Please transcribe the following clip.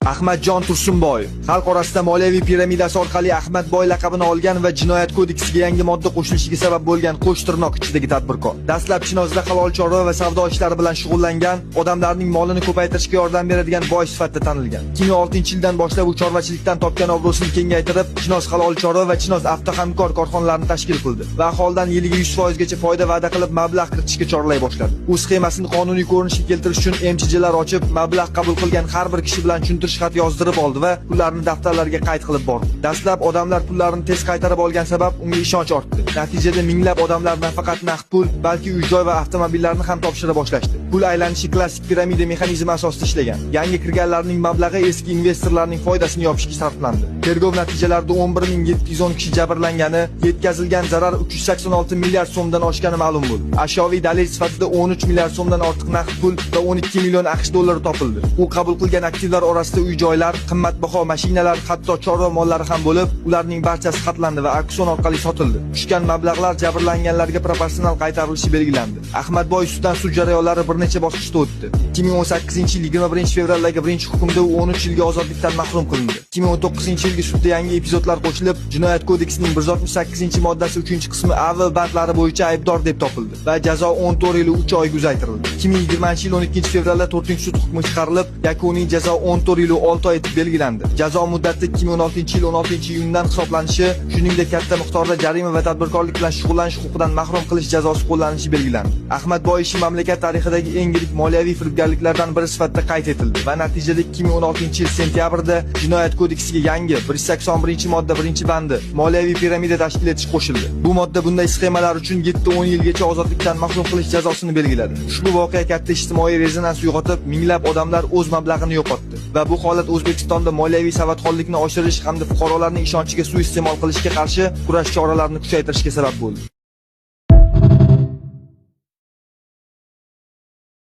Ahmadjon Tursunboyev xalq orasida moliyaviy piramidasi orqali Ahmadboy laqabini olgan va jinoyat kodeksiga yangi modda qo'shilishiga sabab bo'lgan qo'sh tirnoq ichidagi tadbirkor. Dastlab Chinozda halol chorva va savdo ishlari bilan shug'ullangan, odamlarning molini ko'paytirishga yordam beradigan boy sifatida tanilgan. 2006-yildan boshlab u chorvachilikdan topgan obro'sini kengaytirib, Chinoz halol chorva va Chinoz avtohamkor korxonalarini tashkil qildi va aholidan yiliga 100% gacha foyda va'da qilib mablag' kiritishga chorlay boshladi. U sxemasini qonuniy ko'rinishga keltirish uchun MCJlar ochib, mablag' qabul qilgan har bir kishi bilan tushuntirish xat yozdirib oldi va pullarni daftarlarga qayd qilib bordi. Dastlab odamlar pullarini tez qaytarib olgan sabab unga ishonch ortdi. Natijada minglab odamlar nafaqat naqd pul, balki uy-joy va avtomobillarni ham topshira boshlashdi. Pul aylanishi klassik piramida mexanizmi asosida ishlagan. Yangi kirganlarning mablag'i eski investorlarning foydasini yopishga sarflandi. Tergov natijalarida 11710 kishi jabrlangani, yetkazilgan zarar 386 milliard so'mdan oshgani ma'lum bo'ldi. Ashyoviy dalil sifatida 13 milliard so'mdan ortiq naqd pul va 12 million AQSh dollari topildi. U qabul qilgan aktivlar orasida uy-joylar, qimmatbaho mashinalar, hatto chorva mollari ham bo'lib, ularning barchasi xatlandi va auksion orqali sotildi. Tushgan mablag'lar jabrlanganlarga proporsional qaytarilishi belgilandi. Ahmadboy ustidan sud jarayonlari bir necha bosqichda o'tdi. 2018-yil 21-fevraldagi birinchi hukmda u 13 yilga ozodlikdan mahrum qilindi. 2019-yilgi sudda yangi epizodlar qo'shilib, Jinoyat kodeksining 168-moddasi 3-qismi avval bandlari bo'yicha aybdor deb topildi va jazo 14 yil 3 oyga uzaytirildi. 2020-yil 12-fevralda 4-sud hukmi chiqarilib, yakuniy jazo 14 yil 6 oy etib belgilandi. Jazo muddati 2016-yil 16-iyundan hisoblanishi, shuningdek katta miqdorda jarima va tadbirkorlik bilan shug'ullanish huquqidan mahrum qilish jazosi qo'llanishi belgilandi. Ahmadboy ishi mamlakat tarixidagi eng yirik moliyaviy firibgarliklardan biri sifatida qayd etildi va natijada 2016-yil sentyabrda Jinoyat kodeksiga yangi 181-modda 1-bandi moliyaviy piramida tashkil etish qo'shildi. Bu modda bunday sxemalar uchun 7-10 yilgacha ozodlikdan mahrum qilish jazosini belgiladi. Ushbu voqea katta ijtimoiy rezonans uyg'otib, minglab odamlar o'z mablag'ini yo'qotdi va bu holat O'zbekistonda moliyaviy savodxonlikni oshirish hamda fuqarolarning ishonchiga suiiste'mol qilishga qarshi kurash choralarini kuchaytirishga sabab bo'ldi.